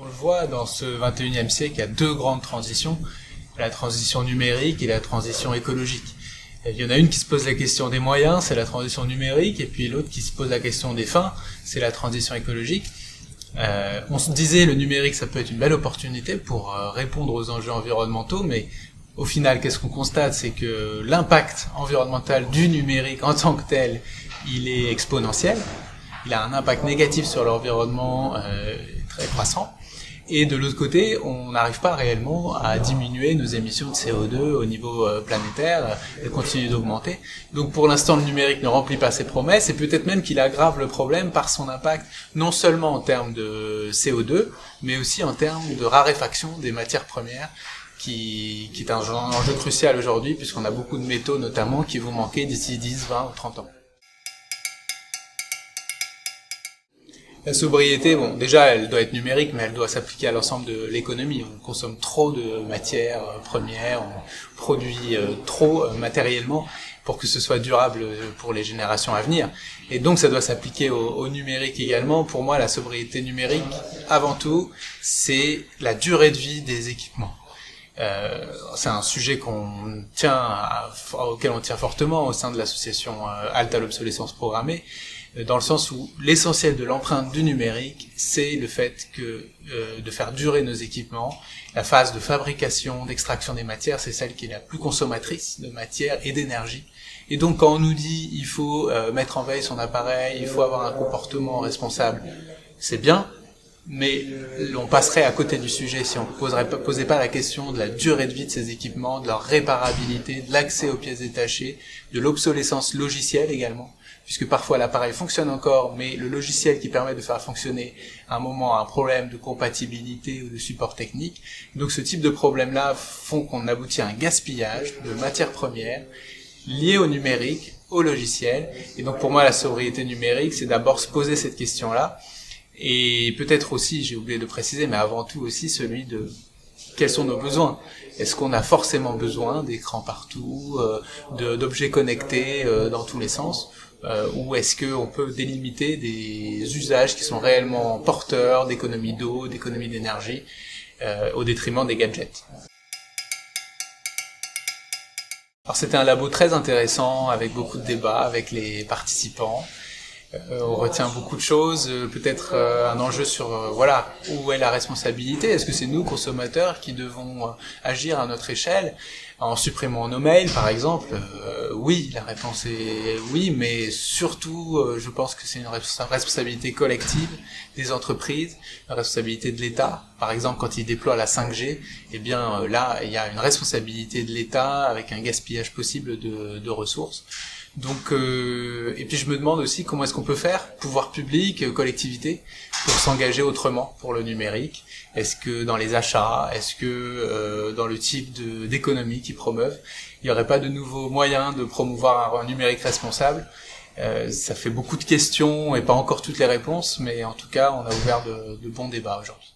On le voit, dans ce 21e siècle, il y a deux grandes transitions, la transition numérique et la transition écologique. Il y en a une qui se pose la question des moyens, c'est la transition numérique, et puis l'autre qui se pose la question des fins, c'est la transition écologique. On se disait, le numérique, ça peut être une belle opportunité pour répondre aux enjeux environnementaux, mais au final, qu'est-ce qu'on constate? C'est que l'impact environnemental du numérique en tant que tel, il est exponentiel. Il a un impact négatif sur l'environnement très croissant. Et de l'autre côté, on n'arrive pas réellement à diminuer nos émissions de CO2 au niveau planétaire, elles continuent d'augmenter. Donc pour l'instant, le numérique ne remplit pas ses promesses, et peut-être même qu'il aggrave le problème par son impact, non seulement en termes de CO2, mais aussi en termes de raréfaction des matières premières, qui est un enjeu crucial aujourd'hui, puisqu'on a beaucoup de métaux notamment qui vont manquer d'ici 10, 20 ou 30 ans. La sobriété, bon, déjà, elle doit être numérique, mais elle doit s'appliquer à l'ensemble de l'économie. On consomme trop de matières premières, on produit trop matériellement pour que ce soit durable pour les générations à venir. Et donc, ça doit s'appliquer au numérique également. Pour moi, la sobriété numérique, avant tout, c'est la durée de vie des équipements. C'est un sujet auquel on tient fortement au sein de l'association Halte à l'obsolescence programmée, dans le sens où l'essentiel de l'empreinte du numérique, c'est le fait de faire durer nos équipements. La phase de fabrication, d'extraction des matières, c'est celle qui est la plus consommatrice de matière et d'énergie. Et donc quand on nous dit il faut mettre en veille son appareil, il faut avoir un comportement responsable, c'est bien, mais on passerait à côté du sujet si on posait pas la question de la durée de vie de ces équipements, de leur réparabilité, de l'accès aux pièces détachées, de l'obsolescence logicielle également, puisque parfois l'appareil fonctionne encore, mais le logiciel qui permet de faire fonctionner à un moment a un problème de compatibilité ou de support technique. Donc ce type de problème-là font qu'on aboutit à un gaspillage de matières premières liées au numérique, au logiciel. Et donc pour moi, la sobriété numérique, c'est d'abord se poser cette question-là, et peut-être aussi, j'ai oublié de préciser, mais avant tout aussi celui de quels sont nos besoins. Est-ce qu'on a forcément besoin d'écrans partout, d'objets connectés dans tous les sens, ou est-ce qu'on peut délimiter des usages qui sont réellement porteurs d'économie d'eau, d'économie d'énergie, au détriment des gadgets? Alors c'était un labo très intéressant, avec beaucoup de débats avec les participants. On retient beaucoup de choses, peut-être un enjeu sur où est la responsabilité. Est-ce que c'est nous, consommateurs, qui devons agir à notre échelle en supprimant nos mails, par exemple? Oui, la réponse est oui, mais surtout, je pense que c'est une responsabilité collective des entreprises, une responsabilité de l'État. Par exemple, quand il déploie la 5G, eh bien là, il y a une responsabilité de l'État avec un gaspillage possible de ressources. Donc, et puis je me demande aussi comment est-ce qu'on peut faire, pouvoir public, collectivité, pour s'engager autrement pour le numérique. Est-ce que dans les achats, est-ce que dans le type d'économie qu'ils promeuvent, il n'y aurait pas de nouveaux moyens de promouvoir un numérique responsable? Ça fait beaucoup de questions et pas encore toutes les réponses, mais en tout cas, on a ouvert de bons débats aujourd'hui.